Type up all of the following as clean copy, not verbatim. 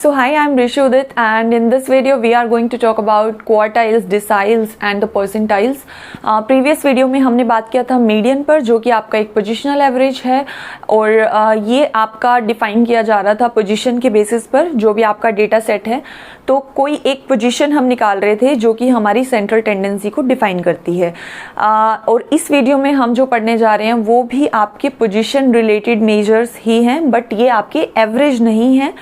So hi, I'm Rishi Udit and in this video we are going to talk about quartiles, deciles and the percentiles. Previous video में हमने बात किया था median पर, जो कि आपका एक पोजिशनल एवरेज है और ये आपका डिफाइन किया जा रहा था पोजीशन के बेसिस पर, जो भी आपका डेटा सेट है। तो कोई एक पोजीशन हम निकाल रहे थे जो कि हमारी सेंट्रल टेंडेंसी को डिफाइन करती है। और इस वीडियो में हम जो पढ़ने जा रहे हैं वो भी आपके पोजीशन रिलेटेड मेजर्स ही हैं, बट ये आपके एवरेज नहीं है।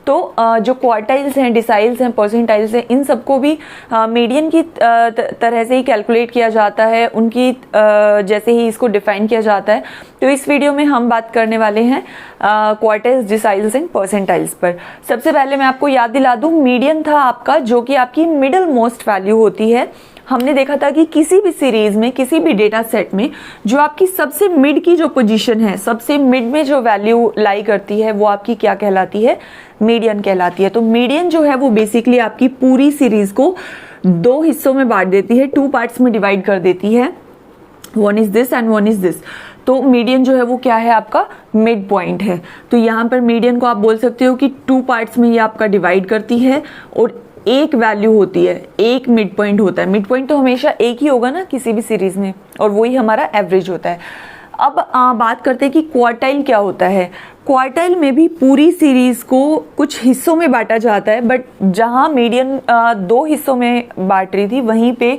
तो जो क्वार्टाइल्स हैं, डिसाइल्स हैं, परसेंटाइल्स हैं, इन सबको भी मीडियन की तरह से ही कैलकुलेट किया जाता है, उनकी जैसे ही इसको डिफाइन किया जाता है। तो इस वीडियो में हम बात करने वाले हैं क्वार्टाइल्स, डिसाइल्स एंड परसेंटाइल्स पर। सबसे पहले मैं आपको याद दिला दूं, मीडियन था आपका जो कि आपकी मिडिल मोस्ट वैल्यू होती है। हमने देखा था कि किसी भी सीरीज में, किसी भी डेटा सेट में जो आपकी सबसे मिड की जो पोजीशन है, सबसे मिड में जो वैल्यू लाई करती है, वो आपकी क्या कहलाती है? मीडियन कहलाती है। तो मीडियन जो है वो बेसिकली आपकी पूरी सीरीज को दो हिस्सों में बांट देती है, टू पार्ट्स में डिवाइड कर देती है। One is this and one is this. तो मीडियन जो है वो क्या है? आपका मिड पॉइंट है। तो यहाँ पर मीडियन को आप बोल सकते हो कि टू पार्ट्स में ये आपका डिवाइड करती है और एक वैल्यू होती है, एक मिड पॉइंट होता है। मिड पॉइंट तो हमेशा एक ही होगा ना किसी भी सीरीज में, और वही हमारा एवरेज होता है। अब बात करते हैं कि क्वार्टाइल क्या होता है। क्वार्टाइल में भी पूरी सीरीज को कुछ हिस्सों में बांटा जाता है, बट जहां मीडियन दो हिस्सों में बांट रही थी, वहीं पे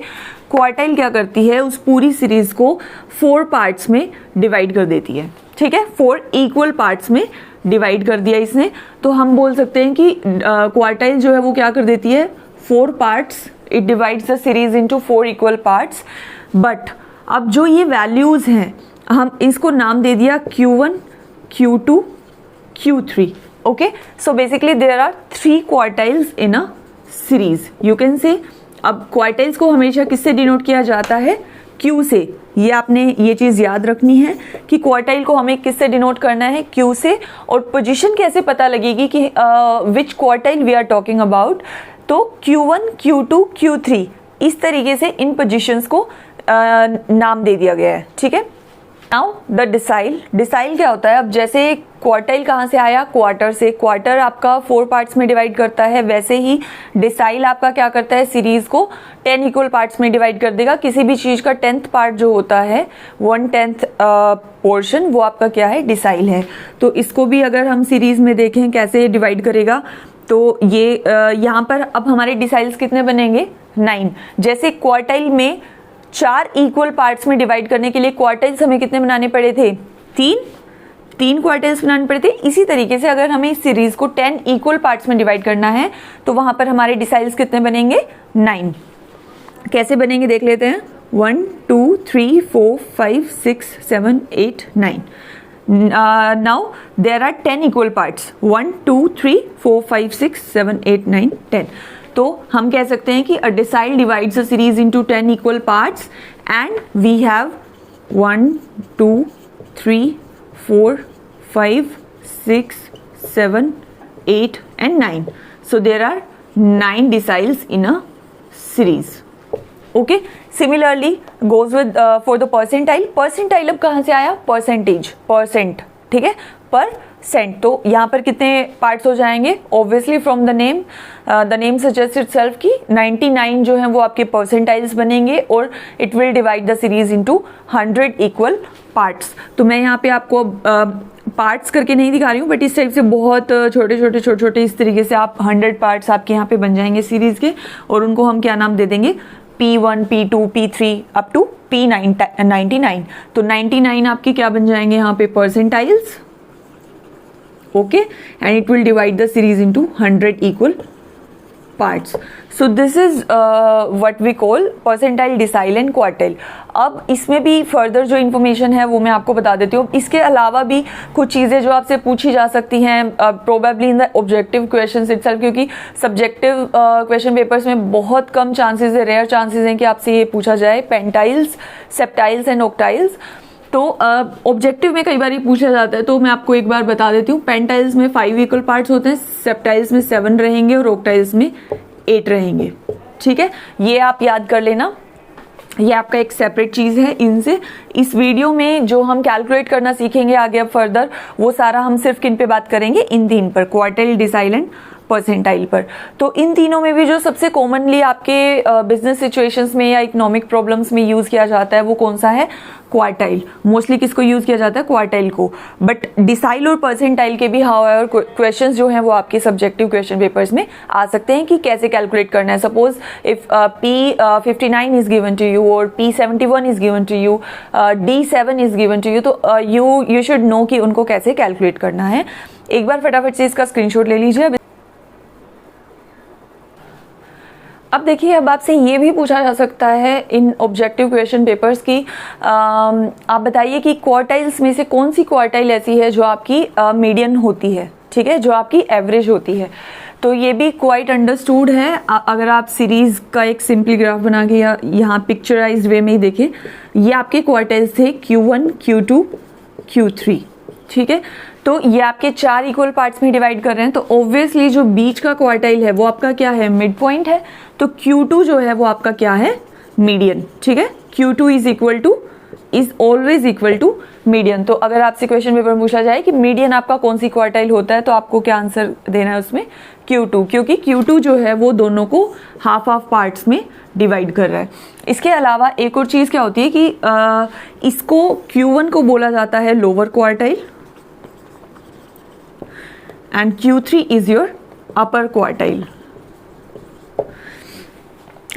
क्वार्टाइल क्या करती है? उस पूरी सीरीज को 4 पार्ट्स में डिवाइड कर देती है। ठीक है, 4 इक्वल पार्ट्स में डिवाइड कर दिया इसने। तो हम बोल सकते हैं कि क्वार्टाइल जो है वो क्या कर देती है? 4 parts, it divides the series into 4 equal parts. But अब जो ये वैल्यूज हैं, हम इसको नाम दे दिया Q1, Q2, Q3। Okay, so basically there are 3 quartiles in a series, you can say. अब क्वार्टाइल्स को हमेशा किससे डिनोट किया जाता है? Q से। ये आपने ये चीज याद रखनी है कि क्वार्टाइल को हमें किससे डिनोट करना है? Q से। और पोजीशन कैसे पता लगेगी कि which quartile we are talking about? तो Q1, Q2, Q3, इस तरीके से इन पोजीशंस को नाम दे दिया गया है। ठीक है, नाउ द डिसाइल। डिसाइल क्या होता है? अब जैसे क्वार्टाइल कहाँ से आया? क्वार्टर से। क्वार्टर आपका 4 पार्ट्स में डिवाइड करता है, वैसे ही डिसाइल आपका क्या करता है? सीरीज को 10 इक्वल पार्ट्स में डिवाइड कर देगा। किसी भी चीज का 10th पार्ट जो होता है, 1/10 पोर्शन, वो आपका क्या है? डिसाइल है। तो इसको भी अगर हम सीरीज में देखें कैसे डिवाइड करेगा, तो ये यहाँ पर अब हमारे डिसाइल्स कितने बनेंगे? 9। जैसे क्वार्टाइल में 4 इक्वल पार्ट्स में डिवाइड करने के लिए क्वार्टाइल्स हमें कितने बनाने पड़े थे? 3 क्वार्टाइल्स बनाने पड़े थे। इसी तरीके से अगर हमें इस सीरीज को 10 इक्वल पार्ट्स में डिवाइड करना है, तो वहां पर हमारे डिसाइल्स कितने बनेंगे? 9। कैसे बनेंगे देख लेते हैं। 1 2 3 4 5 6 7 8 9। Now there are 10 equal parts. 1 2 3 4 5 6 7 8 9 10। तो हम कह सकते हैं कि a decile divides a series into 10 equal parts and we have 1 2 3 4 5 6 7 8 and 9. So there are 9 deciles in a series. Okay, similarly goes with for the percentile. Percentile अब कहाँ से आया? Percentage, percent. ठीक है, परसेंट। तो यहाँ पर कितने पार्ट्स हो जाएंगे? Obviously from the name suggest itself की 99 जो है वो आपके परसेंटाइल्स बनेंगे और it will divide the series into 100 equal parts. तो मैं यहाँ पे आपको पार्ट्स करके नहीं दिखा रही हूँ, बट इस टाइप से बहुत छोटे इस तरीके से आप 100 पार्ट्स आपके यहाँ पे बन जाएंगे सीरीज के, और उनको हम क्या नाम दे देंगे? P1, P2, P3 up to P99। तो 99 आपके क्या बन जाएंगे यहाँ पे? Percentiles. Okay, and it will divide the series into 100 equal parts. So this is what we call percentile, decile and quartile. अब इसमें भी फर्दर जो इन्फॉर्मेशन है वो मैं आपको बता देती हूँ। इसके अलावा भी कुछ चीज़ें जो आपसे पूछी जा सकती हैं probably in the objective questions itself, क्योंकि सब्जेक्टिव क्वेश्चन पेपर्स में बहुत कम चांसेस है, रेयर चांसेस हैं कि आपसे ये पूछा जाए। पेंटाइल्स, सेप्टाइल्स एंड ऑक्टाइल्स। तो ऑब्जेक्टिव में कई बार ये पूछा जाता है, तो मैं आपको एक बार बता देती हूँ। पेंटाइल्स में 5 इक्वल पार्ट्स होते हैं, सेप्टाइल्स में 7 रहेंगे और ऑक्टाइल्स में 8 रहेंगे। ठीक है, ये आप याद कर लेना। ये आपका एक सेपरेट चीज है इनसे। इस वीडियो में जो हम कैलकुलेट करना सीखेंगे आगे अब फर्दर, वो सारा हम सिर्फ किन पे बात करेंगे? इन 3 पर, क्वार्टाइल, डिसाइल एंड परसेंटाइल पर। तो इन तीनों में भी जो सबसे कॉमनली आपके बिजनेस सिचुएशंस में या इकोनॉमिक प्रॉब्लम्स में यूज किया जाता है वो कौन सा है? क्वार्टाइल। मोस्टली किसको यूज किया जाता है? क्वार्टाइल को। बट डिसाइल और परसेंटाइल के भी हाउएवर क्वेश्चंस जो हैं वो आपके सब्जेक्टिव क्वेश्चन पेपर्स में आ सकते हैं कि कैसे कैलकुलेट करना है। Suppose if P59 is given to you और P71 is given to you, D7 is given to you, तो यू शुड नो कि उनको कैसे कैलकुलेट करना है। एक बार फटाफट से इसका स्क्रीनशॉट ले लीजिए। अब देखिए, अब आपसे ये भी पूछा जा सकता है इन ऑब्जेक्टिव क्वेश्चन पेपर्स की आप बताइए कि क्वार्टाइल्स में से कौन सी क्वार्टाइल ऐसी है जो आपकी मीडियन होती है, ठीक है, जो आपकी एवरेज होती है। तो ये भी क्वाइट अंडरस्टूड है। अगर आप सीरीज का एक सिंपल ग्राफ बना के या यहाँ पिक्चराइज्ड वे में ही देखें, ये आपके क्वार्टाइल्स थे Q1, Q2, Q3, ठीक है। तो ये आपके 4 इक्वल पार्ट्स में डिवाइड कर रहे हैं, तो ऑब्वियसली जो बीच का क्वार्टाइल है वो आपका क्या है? मिड पॉइंट है। तो Q2 जो है वो आपका क्या है? मीडियन, ठीक है। Q2 is always equal to median. तो अगर आपसे क्वेश्चन पेपर में पूछा जाए कि मीडियन आपका कौन सी क्वार्टाइल होता है, तो आपको क्या आंसर देना है उसमें? Q2, क्योंकि Q2 जो है वो दोनों को हाफ हाफ पार्ट्स में डिवाइड कर रहा है। इसके अलावा एक और चीज क्या होती है कि इसको Q1 को बोला जाता है lower quartile and Q3 is your upper quartile.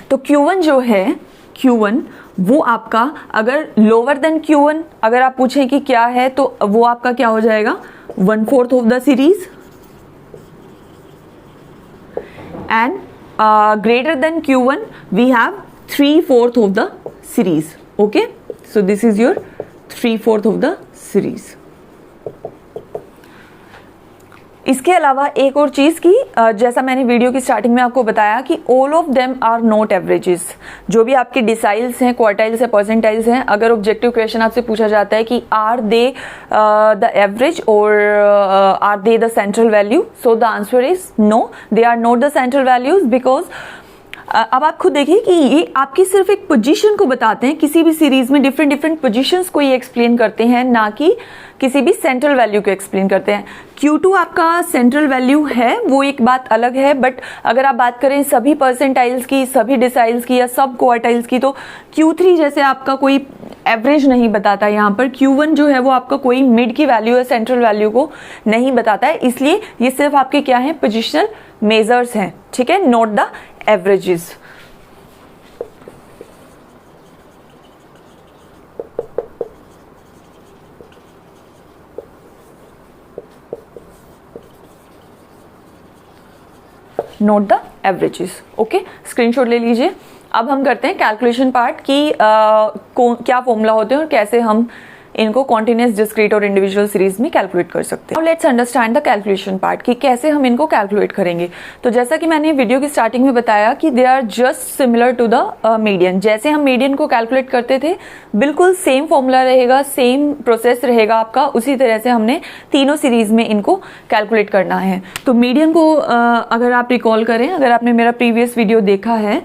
तो Q1 जो है, Q1 वो आपका अगर लोअर देन Q1 अगर आप पूछें कि क्या है, तो वो आपका क्या हो जाएगा? 1/4 of the series. And greater than Q1 we have 3/4 of the series. Okay, so this is your 3/4 of the series. इसके अलावा एक और चीज की जैसा मैंने वीडियो की स्टार्टिंग में आपको बताया कि all of them are not averages. जो भी आपके डिसाइल्स हैं, क्वार्टाइल्स हैं, परसेंटाइल्स हैं, अगर ऑब्जेक्टिव क्वेश्चन आपसे पूछा जाता है कि आर दे द एवरेज और are they the central value, so the answer is no, they are not the central values. Because अब आप खुद देखिए कि ये आपकी सिर्फ एक पोजीशन को बताते हैं। किसी भी सीरीज में डिफरेंट डिफरेंट पोजीशंस को ये एक्सप्लेन करते हैं, ना कि किसी भी सेंट्रल वैल्यू को एक्सप्लेन करते हैं। Q2 आपका सेंट्रल वैल्यू है, वो एक बात अलग है। बट अगर आप बात करें सभी परसेंटाइल्स की, सभी डिसाइल्स की या सब क्वार्टाइल्स की, तो Q3 जैसे आपका कोई एवरेज नहीं बताता। यहाँ पर Q1 जो है वो आपका कोई मिड की वैल्यू या सेंट्रल वैल्यू को नहीं बताता है। इसलिए ये सिर्फ आपके क्या है? पोजिशनल मेजर्स हैं, ठीक है, not the averages. Note the averages. Okay, screenshot ले लीजिए। अब हम करते हैं कैलकुलेशन पार्ट की क्या फॉर्मूला होते हैं और कैसे हम इनको कॉन्टिन्यूअस, डिस्क्रीट और इंडिविजुअल सीरीज में कैलकुलेट कर सकते हैं। Let's understand the calculation part कि कैसे हम इनको कैलकुलेट करेंगे। तो जैसा कि मैंने वीडियो की स्टार्टिंग में बताया कि they are just similar to the median. जैसे हम मीडियन को कैलकुलेट करते थे, बिल्कुल सेम फॉर्मूला रहेगा, सेम प्रोसेस रहेगा आपका। उसी तरह से हमने तीनों सीरीज में इनको कैलकुलेट करना है। तो मीडियन को अगर आप रिकॉल करें, अगर आपने मेरा प्रीवियस वीडियो देखा है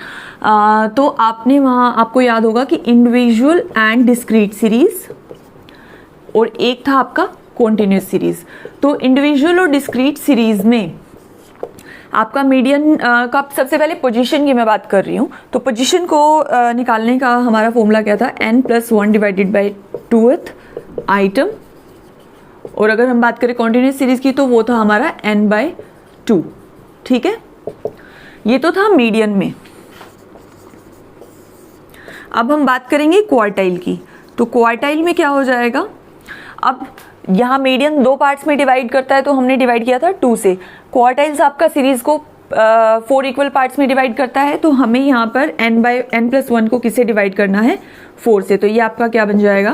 तो आपने वहां आपको याद होगा कि इंडिविजुअल एंड डिस्क्रीट सीरीज और एक था आपका कॉन्टिन्यूस सीरीज। तो इंडिविजुअल और डिस्क्रीट सीरीज में आपका मीडियन का सबसे पहले पोजीशन की मैं बात कर रही हूँ। तो पोजीशन को निकालने का हमारा फॉर्मूला क्या था? n+1 divided by 2th item. और अगर हम बात करें कॉन्टिन्यूस सीरीज की तो वो था हमारा n/2, ठीक है। ये तो था मीडियन में। अब हम बात करेंगे क्वार्टाइल की। तो क्वार्टाइल में क्या हो जाएगा? अब यहाँ मीडियन 2 पार्ट्स में डिवाइड करता है, तो हमने डिवाइड किया था 2 से। क्वार्टाइल्स आपका सीरीज को 4 इक्वल पार्ट्स में डिवाइड करता है, तो हमें यहाँ पर n/n+1 को किससे डिवाइड करना है? 4 से। तो ये आपका क्या बन जाएगा?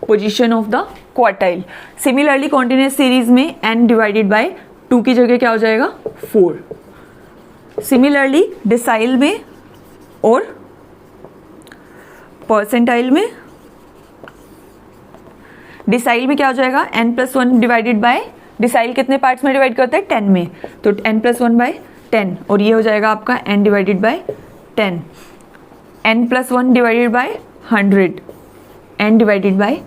Position of the quartile. Similarly continuous series में n डिवाइडेड बाय 2 की जगह क्या हो जाएगा? 4। सिमिलरली डिसाइल में और परसेंटाइल में, डिसाइल में क्या हो जाएगा? n+1 डिवाइडेड बाय, डिसाइल कितने पार्ट्स में डिवाइड करता है? 10 में, तो n+1/10। और ये हो जाएगा आपका n divided by 10, n+1 divided by 100, n divided by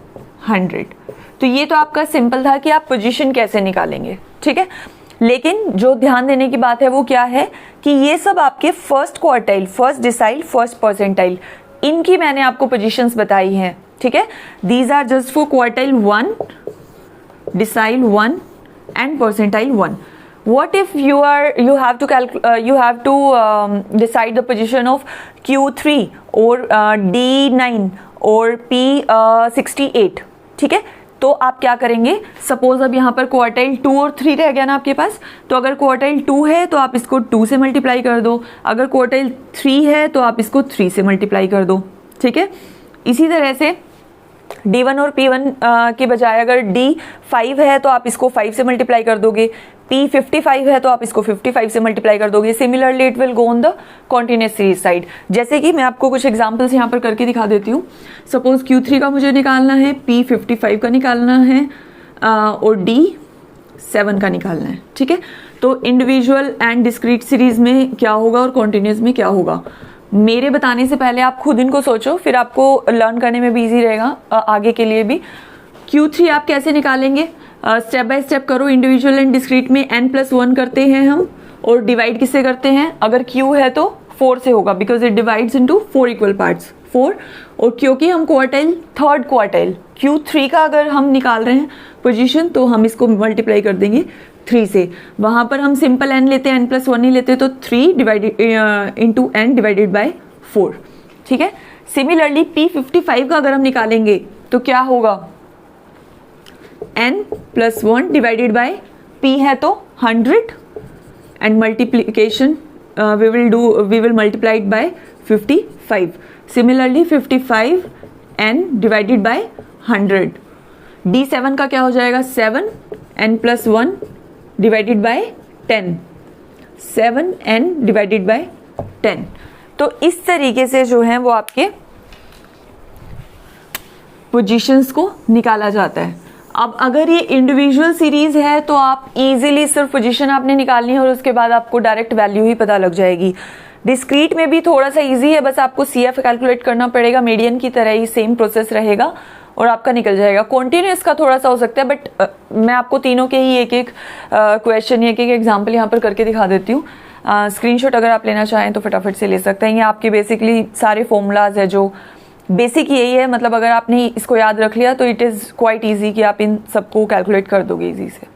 100। तो ये तो आपका सिंपल था कि आप पोजीशन कैसे निकालेंगे, ठीक है। लेकिन जो ध्यान देने की बात है वो क्या है कि ये सब आपके first quartile, first decile, first percentile, इनकी मैंने आपको पोजीशंस बताई हैं, ठीक है। These are just for quartile 1, decile 1 and percentile 1. What if you have to decide the position of Q3 or D9 or P68, ठीक है। तो आप क्या करेंगे, सपोज अब यहाँ पर क्वार्टाइल 2 और 3 रह गया ना आपके पास, तो अगर क्वार्टाइल 2 है तो आप इसको 2 से मल्टीप्लाई कर दो, अगर क्वार्टाइल 3 है तो आप इसको 3 से मल्टीप्लाई कर दो, ठीक है। इसी तरह से D1 और P1 के बजाय अगर D5 है तो आप इसको 5 से मल्टीप्लाई कर दोगे, P55 है तो आप इसको 55 से मल्टीप्लाई कर दोगे। Similarly it will go on the continuous series side. जैसे कि मैं आपको कुछ एग्जांपल्स यहाँ पर करके दिखा देती हूँ। सपोज Q3 का मुझे निकालना है, P55 का निकालना है और D7 का निकालना है, ठीक है। तो इंडिविजुअल एंड डिस्क्रीट सीरीज में क्या होगा और कॉन्टिन्यूस में क्या होगा, मेरे बताने से पहले आप खुद इनको सोचो, फिर आपको लर्न करने में भी इजी रहेगा आगे के लिए भी। Q3 आप कैसे निकालेंगे, स्टेप बाय स्टेप करो। इंडिविजुअल एंड डिस्क्रीट में n+1 करते हैं हम, और डिवाइड किससे करते हैं, अगर Q है तो 4 से होगा, because it divides into 4 equal parts, 4। और क्योंकि हम क्वार्टाइल, थर्ड क्वार्टाइल Q3 का अगर हम निकाल रहे हैं पोजीशन, तो हम इसको मल्टीप्लाई कर देंगे 3 से। वहां पर हम सिंपल n लेते हैं, n+1 नहीं लेते, तो 3 divided into n divided by 4, ठीक है। सिमिलरली P55 का अगर हम निकालेंगे तो क्या होगा, n+1 डिवाइडेड बाय P है तो 100 and multiplication we will multiply it by 55. Similarly 55 n divided by 100. D7 का क्या हो जाएगा, 7 n+1 divided by 10. 7 n divided by 10. तो इस तरीके से जो है वो आपके पोजीशंस को निकाला जाता है। अब अगर ये इंडिविजुअल सीरीज है तो आप इजीली सिर्फ पोजीशन आपने निकालनी है और उसके बाद आपको डायरेक्ट वैल्यू ही पता लग जाएगी। डिस्क्रीट में भी थोड़ा सा इजी है, बस आपको CF कैलकुलेट करना पड़ेगा, मीडियन की तरह ही सेम प्रोसेस रहेगा और आपका निकल जाएगा। कॉन्टिन्यूस का थोड़ा सा हो सकता है, बट मैं आपको तीनों के ही एक एक क्वेश्चन, एक एक एग्जाम्पल यहाँ पर करके दिखा देती हूँ। स्क्रीनशॉट अगर आप लेना चाहें तो फटाफट से ले सकते हैं। ये आपके बेसिकली सारे फॉर्मूलाज है, जो बेसिक यही है, मतलब अगर आपने इसको याद रख लिया तो इट इज़ क्वाइट इजी कि आप इन सबको कैलकुलेट कर दोगे इजी से।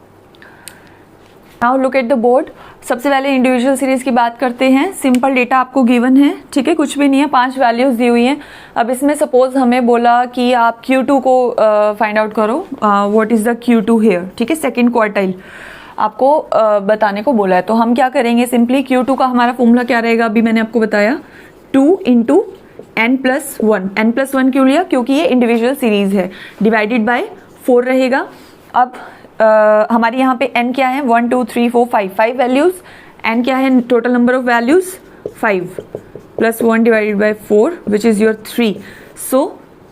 Now look at the board. सबसे पहले इंडिविजुअल सीरीज की बात करते हैं। सिंपल डेटा आपको गिवन है, ठीक है, कुछ भी नहीं है, 5 वैल्यूज दी हुई हैं। अब इसमें सपोज हमें बोला कि आप Q2 को फाइंड आउट करो, what is the Q2 here, ठीक है, सेकेंड क्वार्टाइल आपको बताने को बोला है। तो हम क्या करेंगे, सिंपली Q2 का हमारा फॉर्मूला क्या रहेगा, अभी मैंने आपको बताया, 2 इंटू n+1। n+1 क्यों लिया, क्योंकि ये इंडिविजुअल सीरीज है, डिवाइडेड बाय 4 रहेगा। अब हमारे यहाँ पे n क्या है, 1 2 3 4 5 वैल्यूज। n क्या है, total number of values 5 plus 1 divided by 4 which is your 3। So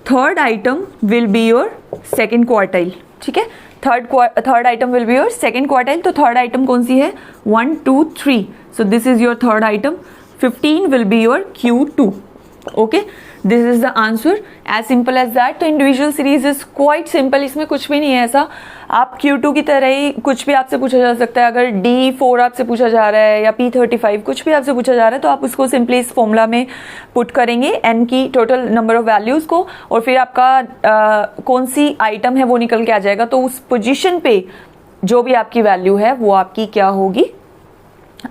third item will be your second quartile, ठीक है। Third item will be your second quartile. तो थर्ड आइटम कौन सी है, 1 2 3। So this is your third item. 15 will be your Q2। Okay, this is the answer, as simple as that. तो individual series is quite simple, इसमें कुछ भी नहीं है ऐसा। आप Q2 की तरह ही कुछ भी आपसे पूछा जा सकता है। अगर D4 आपसे पूछा जा रहा है या P35 कुछ भी आपसे पूछा जा रहा है, तो आप उसको सिंपली इस फॉर्मूला में पुट करेंगे, n की टोटल नंबर ऑफ वैल्यूज को, और फिर आपका कौन सी आइटम है वो निकल के आ जाएगा। तो उस पोजिशन पे जो भी आपकी वैल्यू है वो आपकी क्या होगी,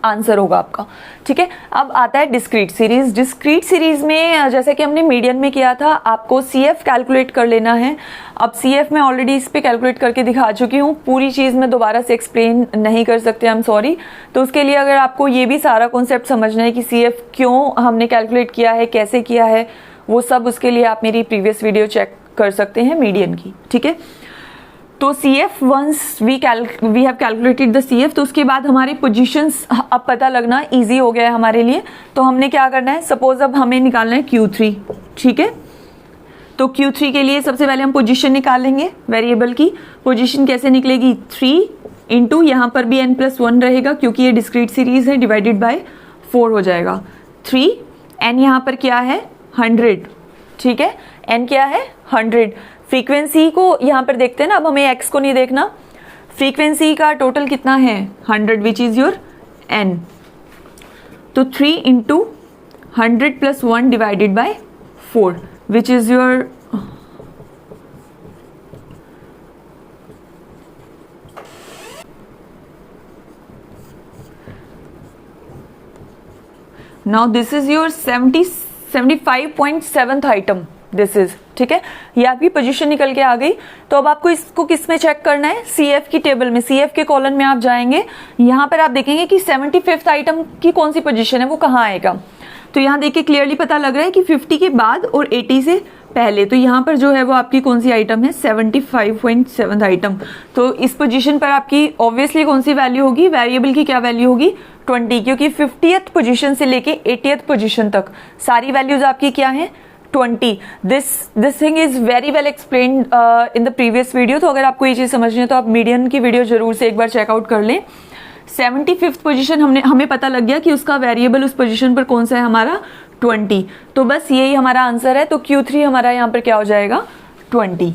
आंसर होगा आपका, ठीक है। अब आता है डिस्क्रीट सीरीज। डिस्क्रीट सीरीज में जैसा कि हमने मीडियन में किया था, आपको CF कैलकुलेट कर लेना है। अब CF में ऑलरेडी इस पे कैलकुलेट करके दिखा चुकी हूँ, पूरी चीज में दोबारा से एक्सप्लेन नहीं कर सकते, आई एम सॉरी। तो उसके लिए अगर आपको ये भी सारा कॉन्सेप्ट समझना है कि CF क्यों हमने कैलकुलेट किया है, कैसे किया है, वो सब उसके लिए आप मेरी प्रीवियस वीडियो चेक कर सकते हैं मीडियन की, ठीक है। तो CF once we have calculated the CF, तो उसके बाद हमारे पोजीशंस अब पता लगना इजी हो गया है हमारे लिए। तो हमने क्या करना है, सपोज अब हमें निकालना है Q3, ठीक है। तो Q3 के लिए सबसे पहले हम पोजीशन निकालेंगे, वेरिएबल की पोजीशन कैसे निकलेगी, 3 इंटू यहाँ पर भी n+1 रहेगा, क्योंकि ये डिस्क्रीट सीरीज है, डिवाइडेड बाय 4 हो जाएगा। 3 n यहाँ पर क्या है, 100, ठीक है, n क्या है 100। फ्रीक्वेंसी को यहाँ पर देखते हैं ना, अब हमें x को नहीं देखना, फ्रीक्वेंसी का टोटल कितना है 100 विच इज योर n, तो 3 into 100 plus 1 divided by 4 which is your now this is your 75.7th item this is, ठीक है। ये आपकी पोजीशन निकल के आ गई। तो अब आपको इसको किस में चेक करना है, CF की टेबल में, CF के कॉलम में आप जाएंगे, यहाँ पर आप देखेंगे कि 75th आइटम की कौन सी पोजीशन है, वो कहाँ आएगा। तो यहाँ देखिए क्लियरली पता लग रहा है कि 50 के बाद और 80 से पहले, तो यहाँ पर जो है वो आपकी कौन सी आइटम है 75.7 आइटम। तो इस पोजीशन पर आपकी ऑब्वियसली कौन सी वैल्यू होगी, वेरिएबल की क्या वैल्यू होगी 20, क्योंकि 50th पोजीशन से लेके 80th पोजीशन तक सारी वैल्यूज आपकी क्या है 20। This thing is very well explained in the previous video. तो अगर आपको ये चीज समझनी है तो आप मीडियन की वीडियो जरूर से एक बार चेकआउट कर लें। 75th पोजीशन हमें पता लग गया कि उसका वेरिएबल उस पोजीशन पर कौन सा है हमारा 20, तो बस यही हमारा आंसर है। तो Q3 हमारा यहाँ पर क्या हो जाएगा 20।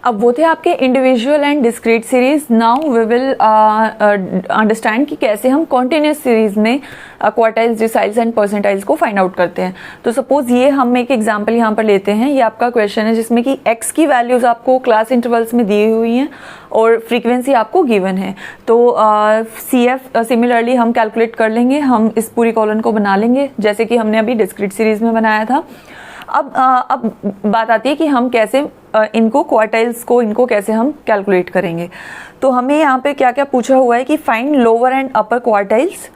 अब वो थे आपके individual and discrete series. Now we will understand कि कैसे हम कॉन्टिन्यूस सीरीज में क्वार्टाइल्स, डिसाइल्स एंड परसेंटाइल्स को फाइंड आउट करते हैं। तो सपोज ये हम एक एग्जांपल यहाँ पर लेते हैं। ये आपका क्वेश्चन है जिसमें कि x की वैल्यूज आपको क्लास इंटरवल्स में दी हुई हैं और फ्रीक्वेंसी आपको गिवन है। तो CF सिमिलरली हम कैलकुलेट कर लेंगे, हम इस पूरी कॉलम को बना लेंगे जैसे कि हमने अभी डिस्क्रीट सीरीज में बनाया था। अब बात आती है कि हम कैसे इनको क्वार्टाइल्स को इनको कैसे हम कैलकुलेट करेंगे। तो हमें यहाँ पे क्या क्या पूछा हुआ है कि find lower and upper quartiles,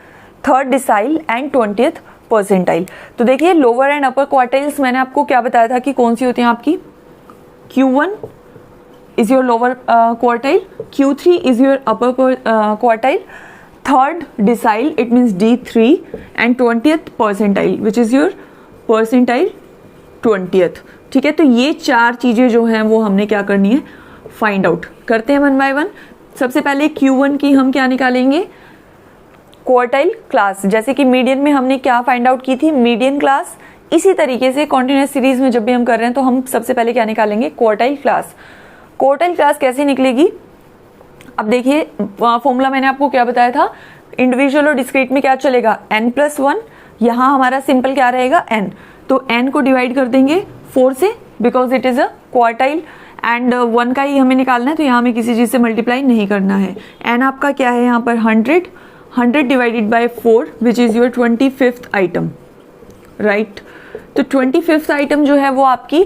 third decile and 20th percentile. तो देखिए लोअर एंड अपर क्वार्टाइल्स मैंने आपको क्या बताया था कि कौन सी होती हैं आपकी, Q1 is your lower quartile, Q3 is your upper quartile, third decile it means D3 and 20th percentile which is your percentile 20th, ठीक है। तो ये चार चीजें जो हैं वो हमने क्या करनी है फाइंड आउट करते हैं वन बाय वन। सबसे पहले Q1 की हम क्या निकालेंगे क्वार्टाइल क्लास, जैसे कि मीडियन में हमने क्या फाइंड आउट की थी मीडियन क्लास। इसी तरीके से कॉन्टिन्यूस सीरीज में जब भी हम कर रहे हैं तो हम सबसे पहले क्या निकालेंगे क्वार्टाइल क्लास। क्वार्टाइल क्लास कैसे निकलेगी, अब देखिए फॉर्मूला मैंने आपको क्या बताया था, इंडिविजुअल और डिस्क्रीट में क्या चलेगा n+1, यहाँ हमारा सिंपल क्या रहेगा n, तो n को डिवाइड कर देंगे 4 से because it is a quartile and 1 का ही हमें निकालना है, तो यहाँ हमें किसी चीज से मल्टीप्लाई नहीं करना है। n आपका क्या है यहाँ पर 100 divided by 4 which is your 25th item, right. तो 25th आइटम जो है वो आपकी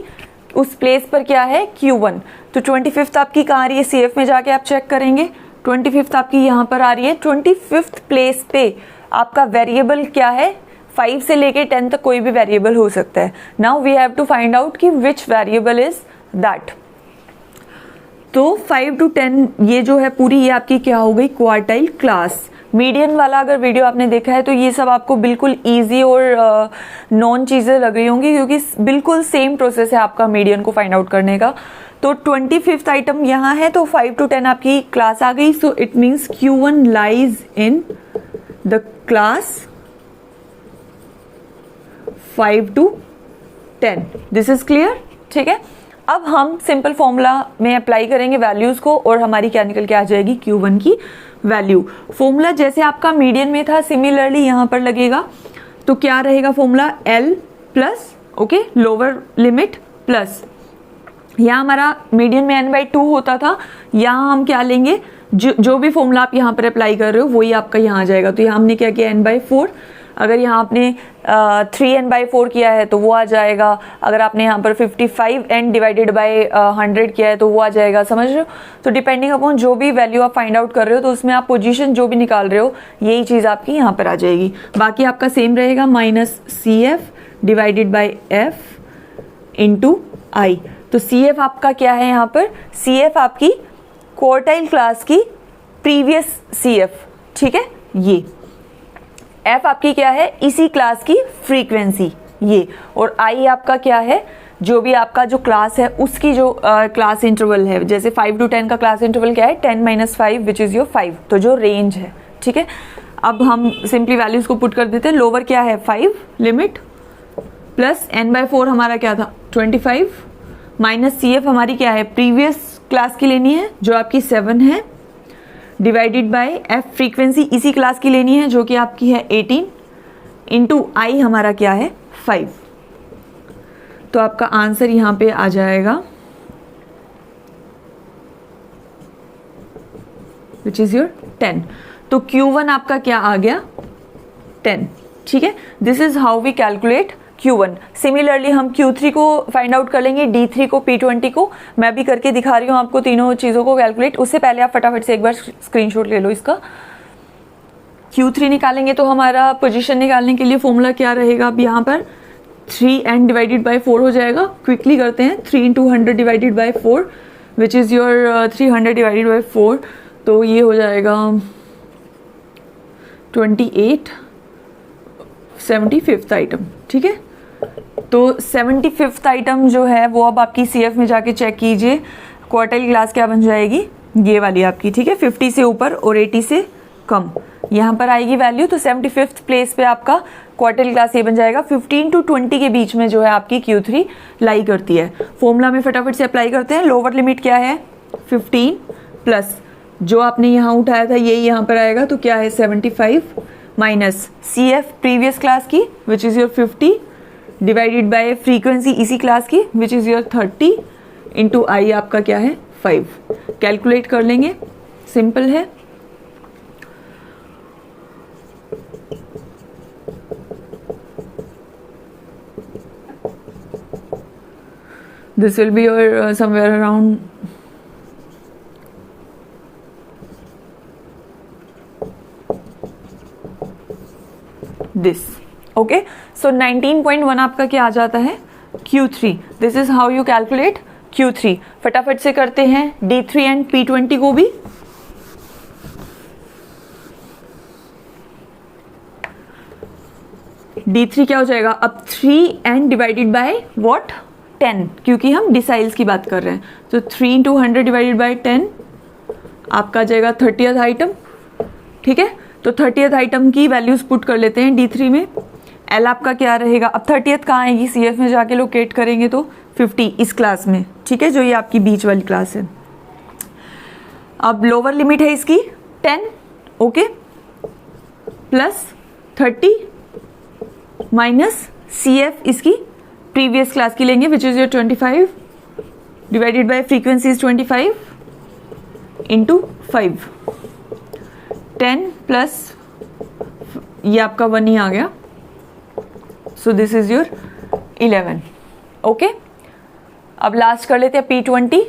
उस प्लेस पर क्या है Q1। तो 25th आपकी कहाँ आ रही है, CF में जाके आप चेक करेंगे, 25th आपकी यहाँ पर आ रही है। 25th प्लेस पे आपका वेरिएबल क्या है, 5 से लेके 10 तक कोई भी वेरिएबल हो सकता है। Now we have to find out कि विच वेरिएबल इज दैट। तो 5 to 10 ये जो है पूरी ये आपकी क्या हो गई क्वार्टाइल क्लास। मीडियन वाला अगर वीडियो आपने देखा है तो ये सब आपको बिल्कुल इजी और नॉन चीजें लग रही होंगी, क्योंकि बिल्कुल सेम प्रोसेस है आपका मीडियन को फाइंड आउट करने का। तो 25th आइटम यहाँ है, तो 5 to 10 आपकी क्लास आ गई। So it means Q1 lies in the class 5 to 10। This is clear, ठीक है। अब हम सिंपल फॉर्मूला में अप्लाई करेंगे वैल्यूज को और हमारी क्या निकल के आ जाएगी Q1 की वैल्यू। फॉर्मूला जैसे आपका मीडियन में था सिमिलरली यहाँ पर लगेगा। तो क्या रहेगा formula L plus okay lower limit plus, यहाँ हमारा मीडियन में n/2 होता था, यहाँ हम क्या लेंगे जो भी फॉर्मूला आप यहाँ पर अप्लाई कर रहे हो वही आपका यहाँ आ जाएगा। तो यहाँ हमने क्या किया n/4, अगर यहाँ आपने 3n/4 किया है तो वो आ जाएगा, अगर आपने यहाँ पर 55n डिवाइडेड बाय 100 किया है तो वो आ जाएगा, समझ रहे हो। तो डिपेंडिंग अपॉन जो भी वैल्यू आप फाइंड आउट कर रहे हो तो उसमें आप पोजीशन जो भी निकाल रहे हो यही चीज़ आपकी यहाँ पर आ जाएगी। बाकी आपका सेम रहेगा -CF divided by F into I। तो CF आपका क्या है यहाँ पर, CF आपकी क्वार्टाइल क्लास की प्रीवियस CF, ठीक है। ये F आपकी क्या है, इसी क्लास की फ्रीक्वेंसी ये, और I आपका क्या है, जो भी आपका जो क्लास है उसकी जो क्लास इंटरवल है। जैसे 5 to 10 का क्लास इंटरवल क्या है 10 - 5 विच इज योर 5, तो जो रेंज है, ठीक है। अब हम सिंपली वैल्यूज को पुट कर देते हैं। लोअर क्या है 5 लिमिट प्लस n/4 हमारा क्या था 25 माइनस CF हमारी क्या है प्रीवियस क्लास की लेनी है जो आपकी 7 है, डिवाइडेड बाय एफ फ्रीक्वेंसी इसी क्लास की लेनी है जो कि आपकी है 18, इंटू आई हमारा क्या है 5। तो आपका आंसर यहां पे आ जाएगा विच इज योर 10। तो Q1 आपका क्या आ गया 10, ठीक है। This is how we calculate Q1। Similarly हम Q3 को फाइंड आउट कर लेंगे, D3 को, P20 को। मैं भी करके दिखा रही हूँ आपको तीनों चीज़ों को कैलकुलेट। उससे पहले आप फटाफट से एक बार स्क्रीनशॉट ले लो इसका। Q3 निकालेंगे तो हमारा पोजीशन निकालने के लिए फॉर्मूला क्या रहेगा, अब यहाँ पर 3n डिवाइडेड बाई 4 हो जाएगा। क्विकली करते हैं, 3 into 100 divided by 4 which is your 300 divided by 4। तो ये हो जाएगा 28, 75th आइटम, ठीक है। तो 75th आइटम जो है वो अब आपकी CF में जाके चेक कीजिए, क्वार्टाइल क्लास क्या बन जाएगी, ये वाली आपकी, ठीक है। 50 से ऊपर और 80 से कम यहाँ पर आएगी वैल्यू। तो 75th प्लेस पे आपका क्वार्टाइल क्लास ये बन जाएगा। 15 to 20 के बीच में जो है आपकी Q3 लाई करती है। फॉर्मूला में फटाफट से अप्लाई करते हैं। लोअर लिमिट क्या है 15 प्लस जो आपने यहाँ उठाया था यही यहाँ पर आएगा, तो क्या है 75 माइनस CF प्रीवियस क्लास की which is your 50 divided by frequency इसी क्लास की विच इज़ योर 30 इंटू आई आपका क्या है 5। कैलकुलेट कर लेंगे, सिंपल है। This will be your somewhere around this. Okay, so 19.1 आपका क्या आ जाता है Q3. This is how you calculate Q3. फटाफट से करते हैं D3 and P20 को भी। D3 क्या हो जाएगा, अब 3n डिवाइडेड बाय व्हाट 10, क्योंकि हम डिसाइल्स की बात कर रहे हैं। तो 3 इंटू 100 डिवाइडेड बाई 10 आपका आ जाएगा 30th आइटम, ठीक है। तो 30th आइटम की वैल्यूज पुट कर लेते हैं D3 में। L आपका क्या रहेगा, अब 30th कहाँ आएगी, CF में जाके लोकेट करेंगे तो 50 इस क्लास में, ठीक है, जो ये आपकी बीच वाली क्लास है। अब लोअर लिमिट है इसकी 10, ओके, प्लस 30 माइनस CF इसकी प्रीवियस क्लास की लेंगे विच is your 25 divided by frequency is 25 into 5, 10 plus ये आपका 1 ही आ गया। सो दिस इज योर 11, ओके। अब लास्ट कर लेते हैं P20।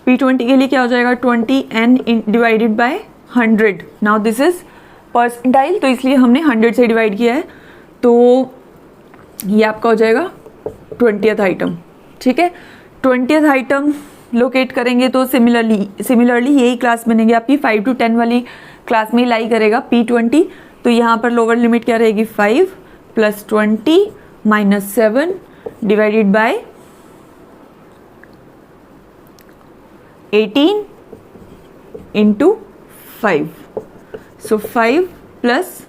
P20 के लिए क्या हो जाएगा 20n divided by 100। Now this is percentile, तो इसलिए हमने 100 से डिवाइड किया है, तो ये आपका हो जाएगा 20th आइटम, ठीक है। 20th आइटम लोकेट करेंगे तो सिमिलरली यही क्लास बनेगी आपकी 5 to 10 वाली क्लास में लाई करेगा P20। तो यहाँ पर लोअर लिमिट क्या रहेगी 5 plus 20 minus 7 divided by 18 into 5। So 5 plus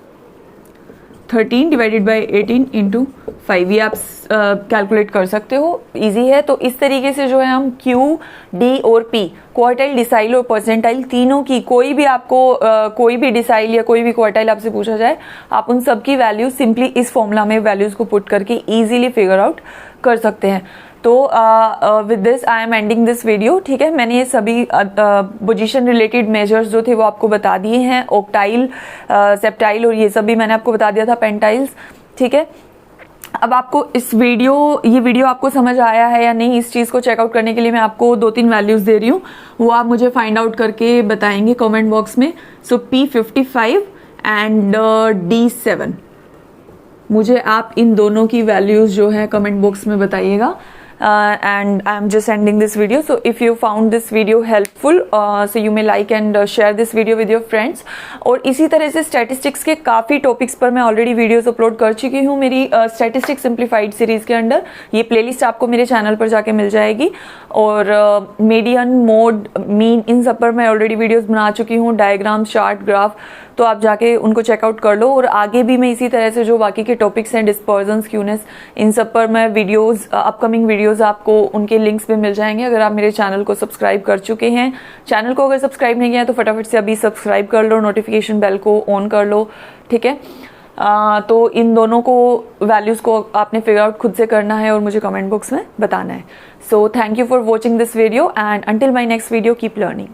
13 divided by 18 into 5, ये आप कैलकुलेट कर सकते हो, इजी है। तो इस तरीके से जो है हम Q, D और P, क्वार्टाइल, डिसाइल और परसेंटाइल, तीनों की कोई भी आपको कोई भी डिसाइल या कोई भी क्वार्टाइल आपसे पूछा जाए, आप उन सब की वैल्यू सिंपली इस फॉर्मूला में वैल्यूज को पुट करके इजीली फिगर आउट कर सकते हैं। तो with this I am ending this video, ठीक है। मैंने ये सभी पोजीशन रिलेटेड मेजर्स जो थे वो आपको बता दिए हैं, ऑक्टाइल, सेप्टाइल और ये सब भी मैंने आपको बता दिया था, पेंटाइल्स, ठीक है। अब आपको ये वीडियो आपको समझ आया है या नहीं, इस चीज़ को चेकआउट करने के लिए मैं आपको 2-3 वैल्यूज दे रही हूँ, वो आप मुझे फाइंड आउट करके बताएंगे कमेंट बॉक्स में। सो P55 एंड D7, मुझे आप इन दोनों की वैल्यूज जो है कमेंट बॉक्स में बताइएगा। And I'm just ending this video. So if you found this video helpful, so you may like and share this video with your friends. और इसी तरह से स्टैटिस्टिक्स के काफ़ी टॉपिक्स पर मैं ऑलरेडी वीडियोस अपलोड कर चुकी हूँ मेरी स्टैटिस्टिक्स सिंप्लीफाइड सीरीज़ के अंडर। ये प्लेलिस्ट आपको मेरे चैनल पर जाके मिल जाएगी। और मीडियन, मोड, मीन, इन सब पर मैं ऑलरेडी वीडियोस बना चुकी हूँ, डायग्राम, चार्ट, ग्राफ, तो आप जाके उनको चेकआउट कर लो। और आगे भी मैं इसी तरह से जो बाकी के टॉपिक्स हैं, डिस्पर्जन, स्क्यूनेस, इन सब पर मैं वीडियोस, अपकमिंग वीडियोस आपको उनके लिंक्स भी मिल जाएंगे अगर आप मेरे चैनल को सब्सक्राइब कर चुके हैं। चैनल को अगर सब्सक्राइब नहीं किया है तो फटाफट से अभी सब्सक्राइब कर लो, नोटिफिकेशन बेल को ऑन कर लो, ठीक है। तो इन दोनों को वैल्यूज़ को आपने फिगर आउट खुद से करना है और मुझे कमेंट बॉक्स में बताना है। So thank you for watching this video and until my next video keep learning.